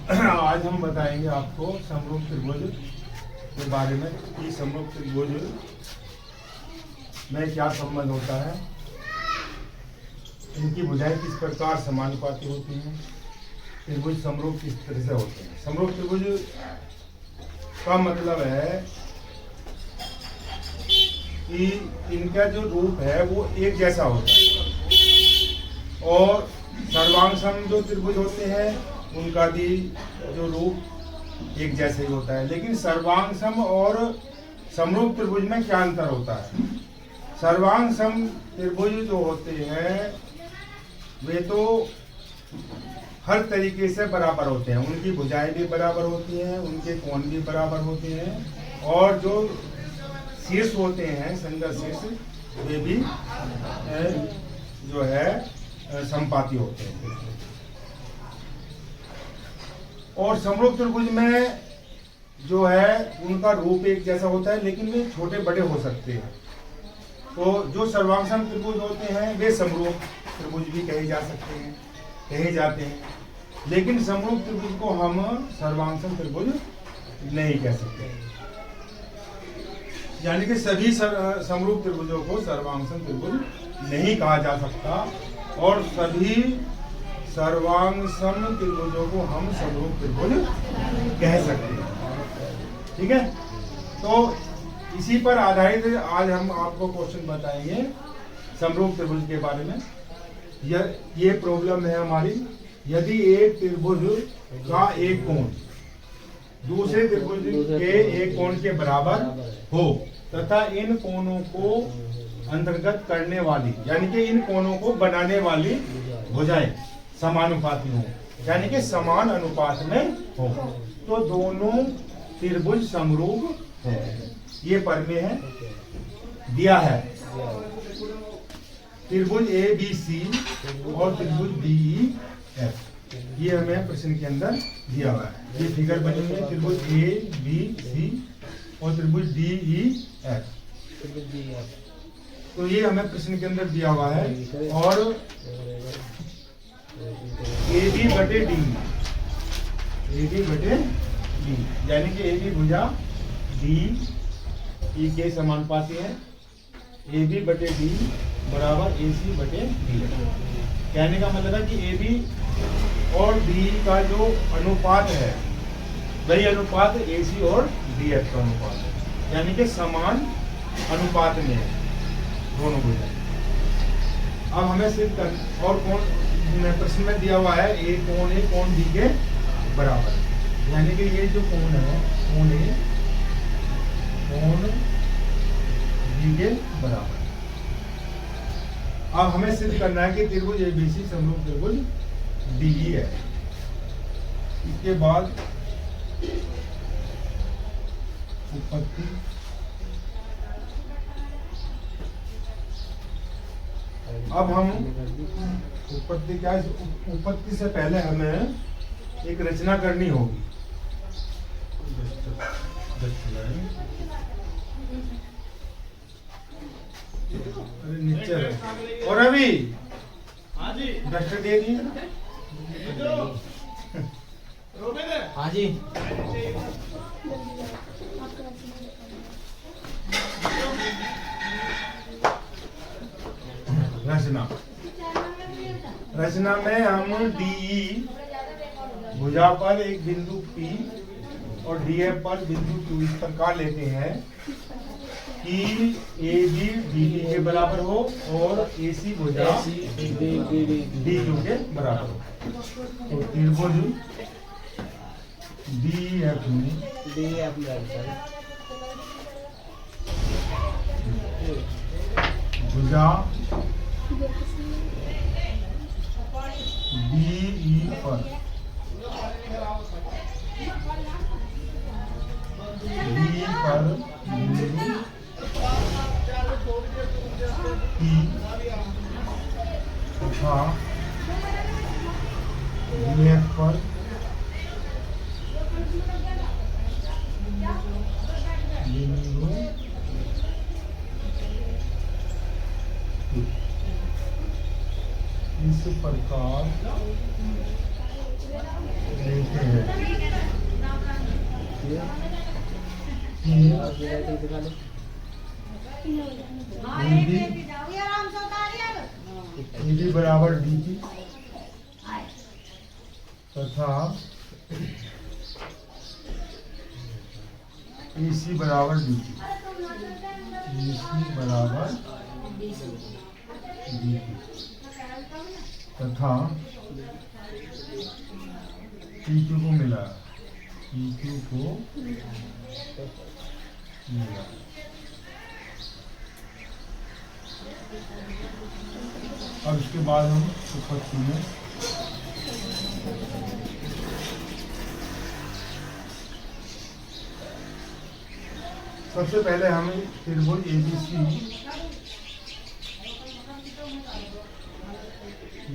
आज हम बताएंगे आपको समरूप त्रिभुज के बारे में कि समरूप त्रिभुज में क्या संबंध होता है, इनकी भुजाएं किस प्रकार समानुपाती होती हैं, त्रिभुज समरूप किस तरह से होते हैं। समरूप त्रिभुज का मतलब है कि इनका जो रूप है वो एक जैसा होता है और सर्वांग जो त्रिभुज होते हैं उनका भी जो रूप एक जैसे ही होता है। लेकिन सर्वांग सम और समरूप त्रिभुज में क्या अंतर होता है। सर्वांग सम त्रिभुज जो होते हैं वे तो हर तरीके से बराबर होते हैं, उनकी भुजाएं भी बराबर होती हैं, उनके कोण भी बराबर होते हैं और जो शीर्ष होते हैं संगत शीर्ष वे भी जो है समपाती होते हैं। और समरूप त्रिभुज में जो है उनका रूप एक जैसा होता है लेकिन वे छोटे बड़े हो सकते हैं। तो जो सर्वांग त्रिभुज होते हैं वे समरूप त्रिभुज भी कहे जाते हैं, लेकिन समरूप त्रिभुज को हम सर्वांग त्रिभुज नहीं कह सकते। यानी कि सभी समरूप त्रिभुजों को सर्वांग त्रिभुज नहीं कहा जा सकता और सभी सर्वांग सम त्रिभुजों को हम समरूप त्रिभुज कह सकते हैं। ठीक है, तो इसी पर आधारित आज हम आपको क्वेश्चन बताएंगे समरूप त्रिभुज के बारे में। ये प्रॉब्लम है हमारी, यदि एक त्रिभुज का एक कोण दूसरे त्रिभुज के एक कोण के बराबर हो तथा इन कोणों को अंतर्गत करने वाली यानी कि इन कोणों को बनाने वाली भुजाएं समानुपाती हो, यानी कि समान अनुपात में हो, तो दोनों त्रिभुज समरूप है। ये पर में है दिया है त्रिभुज ए बी सी और त्रिभुज डी ई एफ, ये हमें प्रश्न के अंदर दिया हुआ है। ये फिगर बनी हुई है त्रिभुज ए बी सी और त्रिभुज डी ई एफ, तो ये हमें प्रश्न के अंदर दिया हुआ है। और ए बी बटे डी यानी कि ए बी भुजा डी ई के समानुपाती है। ए बी बटे डी बराबर ए सी बटे डी। कहने का मतलब है कि ए बी और डी का जो अनुपात है वही अनुपात ए सी और डी एफ का अनुपात है, यानी कि समान अनुपात में है दोनों भुजाएं। अब हमें सिद्ध कर और कौन प्रश्न में दिया हुआ है ए कोण ए कोण डी के बराबर, यानी कि ये जो कोण है कोण ए कोण डी के बराबर। अब हमें सिद्ध करना है कि त्रिभुज एबीसी समरूप त्रिभुज डीई है। इसके बाद उत्पत्ति, अब हम उत्पत्ति क्या है, उत्पत्ति से पहले हमें एक रचना करनी होगी। अरे नीचे और अभी डस्टर दे दिए। हाँ जी, रचना में हम डी भुजा पर एक बिंदु P और डी एफ पर बिंदु Q इस प्रकार लेते हैं कि ए बी डी ई के बराबर हो और ए सी भुजा डी क्यू के बराबर हो। तो त्रिभुज डी एफ में भुजा डी ई पर डी पर बिंदु P तथा डी एफ पर बिंदु इस प्रकार लेते हैं AB बराबर DP तथा AC बराबर DP, AC बराबर DP तथा PQ को मिला, PQ को मिला। अब इसके बाद हम उत्पत्ति में सबसे पहले हमें त्रिभुज ABC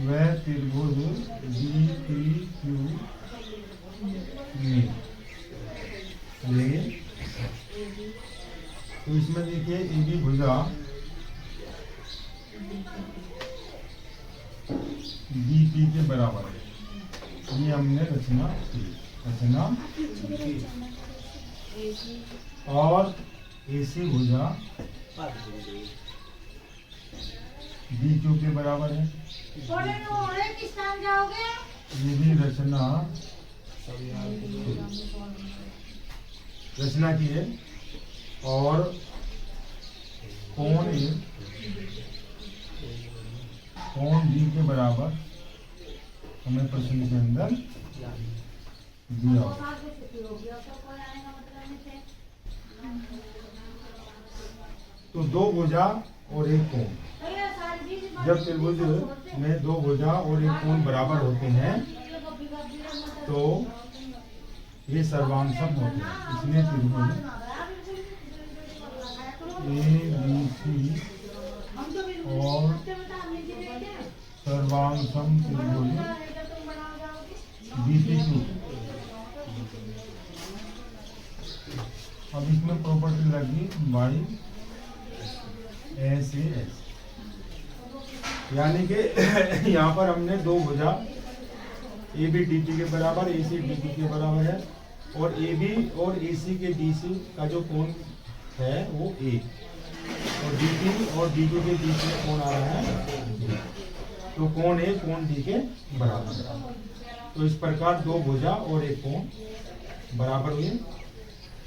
व त्रिभुज DPQ में लेंगे। तो इसमें देखिए AB भुजा DP के बराबर है, ये हमने रचना की। और AC भुजा DQ के बराबर है, ये भी रचना की है। और कोण D के बराबर हमें प्रश्न के अंदर दिया। तो दो भुजा और एक कोण, जब त्रिभुज में दो भुजा और एक कोण बराबर होते हैं तो ये सर्वांग सम होते हैं। इसलिए त्रिभुज ABC और सर्वांग सम त्रिभुज DPQ। अब इसमें प्रॉपर्टी लगी बाई SAS, यानी कि यहाँ पर हमने दो भुजा AB DP के बराबर, AC DP के बराबर है, और AB और AC के DC का जो कोण है वो A, और DP और DQ के बीच में कोण आ रहा है, तो कोण A कोण D के बराबर। तो इस प्रकार दो भुजा और एक कोण बराबर हुए,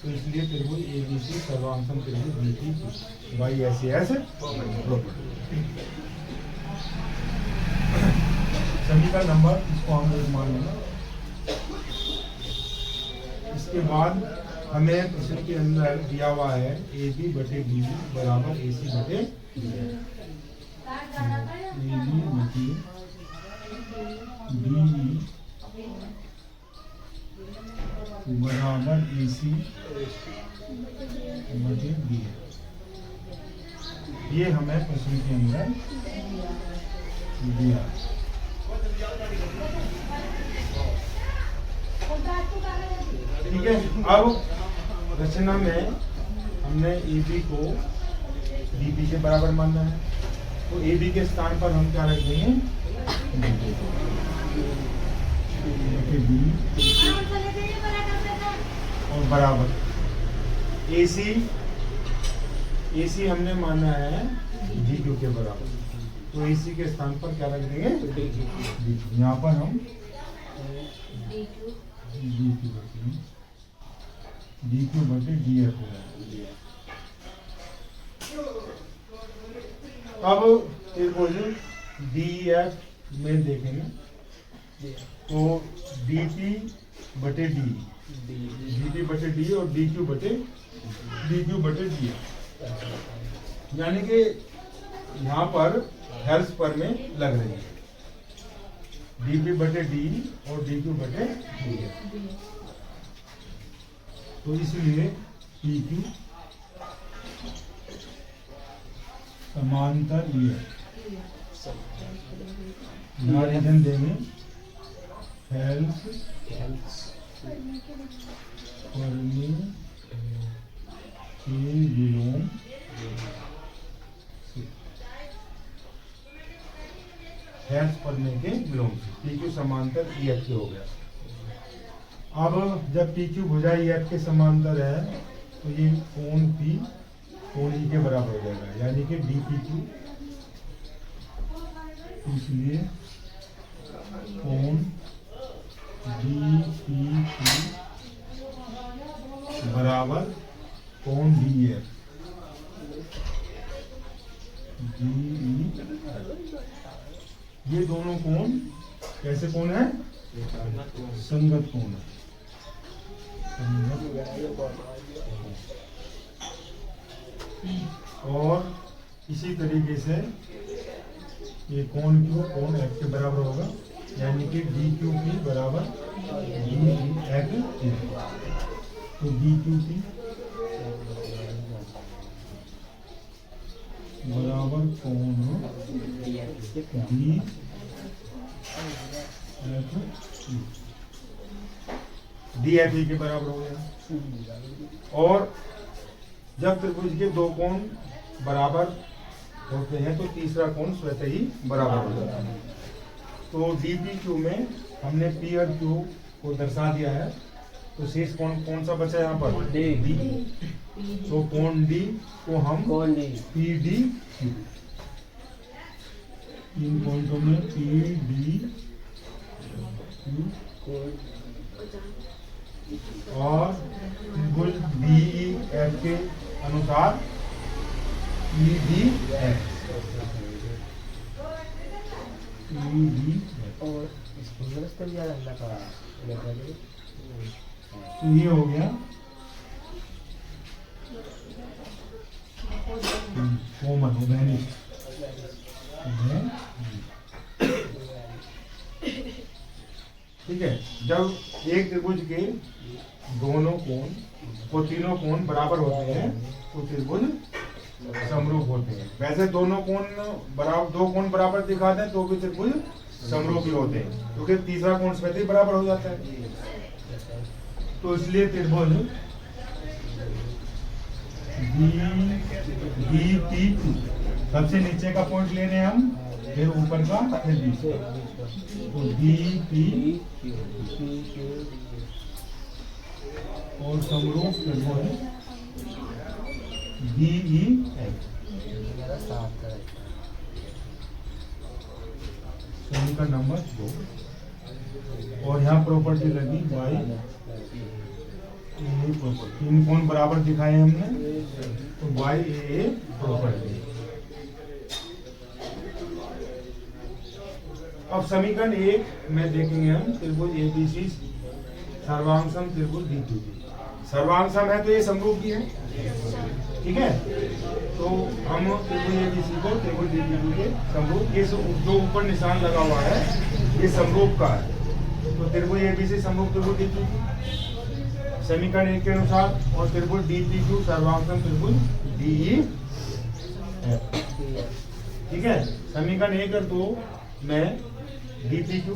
तो इसलिए त्रिभुज ABC सर्वांग सम त्रिभुज DPQ बाई SAS प्रॉपर्टी। सभी का नंबर इसको हम लोग मान लेंगे। इसके बाद हमें प्रश्न के अंदर दिया हुआ है AB बटे D बराबर AC बटे DE, AB बटे DE बराबर AC बटे DE। ये हमें प्रश्न के अंदर दिया। ठीक है, अब रचना में हमने AB को DP के बराबर मानना है, तो AB के स्थान पर हम क्या रख देंगे, और बराबर AC हमने माना है DQ के बराबर, तो AC के स्थान पर क्या रख देंगे, यहाँ पर हम DQ बटे DF हो। अब त्रिभुज DEF में देखेंगे तो DP बटे D, DP बटे D और DQ बटे DF, यानी कि यहाँ पर हेल्स पर में लग रही है DP बटे D और DQ बटे DF। तो इसलिए PQ समांतर ये रीजन देंगे हेल्स करने के विलोम से। हैश पढ़ने के विलोम से PQ समांतर EF के हो गया। अब जब PQ भुजा EF के समांतर है तो ये कोण P कोण E के बराबर हो जाएगा, यानी कि DPQ, इसलिए कोण DPQ बराबर कोण DEF। ये दोनों कोण कैसे कोण है? संगत कोण है। और इसी तरीके से ये कोण Q कोण F के बराबर होगा, यानी कि DQP बराबर DEF। तो DQP बराबर कोण DFE के बराबर हो गया। और जब त्रिभुज के दो कोण बराबर होते हैं तो तीसरा कोण स्वतः ही बराबर हो जाता है। तो DPQ में हमने P और Q को दर्शा दिया है, तो शेष कोण कौन सा बचा यहाँ पर? D। तो कोण D को हम PDQ, इन पॉइंटों में PDQ और त्रिभुज DEF के अनुसार EDF। और इसको भी याद रखना पड़ा। तो ये हो गया कॉमन ओबेनिक। ठीक है, जब एक त्रिभुज के दोनों कोण वो तीनों कोण बराबर होते हैं तो त्रिभुज समरूप होते हैं। वैसे दोनों कोण बराबर, दो कोण बराबर दिखाते हैं तो भी त्रिभुज समरूपी होते हैं, क्योंकि तीसरा कोण स्वतः ही बराबर हो जाता है। तो इसलिए त्रिभुज DPQ, सबसे नीचे का पॉइंट लेने हम, फिर ऊपर का, फिर बीच का। तो DPQ और समरूप त्रिभुज DEF। समीकरण नंबर 2। और यहाँ प्रॉपर्टी लगी बाई प्रॉपर्टी, इन कोण बराबर दिखाए हमने तो बाई ए प्रॉपर्टी। अब समीकरण 1 में देखेंगे हम त्रिभुज ABC सर्वांगसम त्रिभुज DPQ। सर्वांगसम है तो ये समरूप भी है, ठीक है। तो हम त्रिभुज ABC को त्रिभुज DPQ के समरूप, ये जो ऊपर निशान लगा हुआ है ये समरूप का है। तो त्रिभुज ABC समरूप त्रिभुज DPQ समीकरण 1 के अनुसार, और त्रिभुज DPQ सर्वांगसम त्रिभुज DEF। ठीक है, समीकरण 1 और 2 में DPQ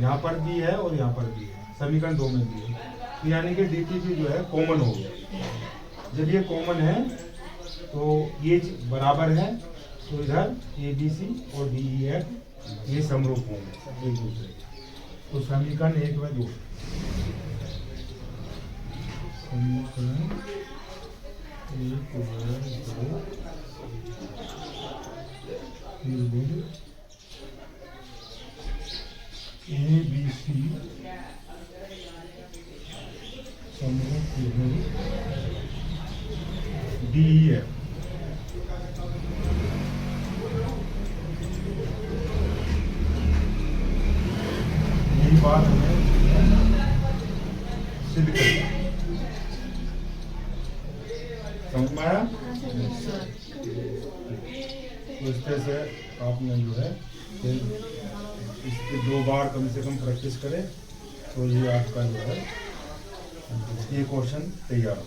यहाँ पर भी है और यहाँ पर भी है, समीकरण 2 में भी है। तो यानी कि DPQ जो है कॉमन हो गया। जब ये कॉमन है तो ये बराबर है, तो इधर ABC और DEF ये समरूप होंगे एक दूसरे। तो समीकरण 1 व 2, समीकरण 1 व 2 ABC समरूप त्रिभुज DEF। यही बात हमें सिद्ध करना है। समझ में आया? तो इस तरह से आपने जो है इसके 2 बार कम से कम प्रैक्टिस करें तो ये आपका जो है ये क्वेश्चन तैयार हो।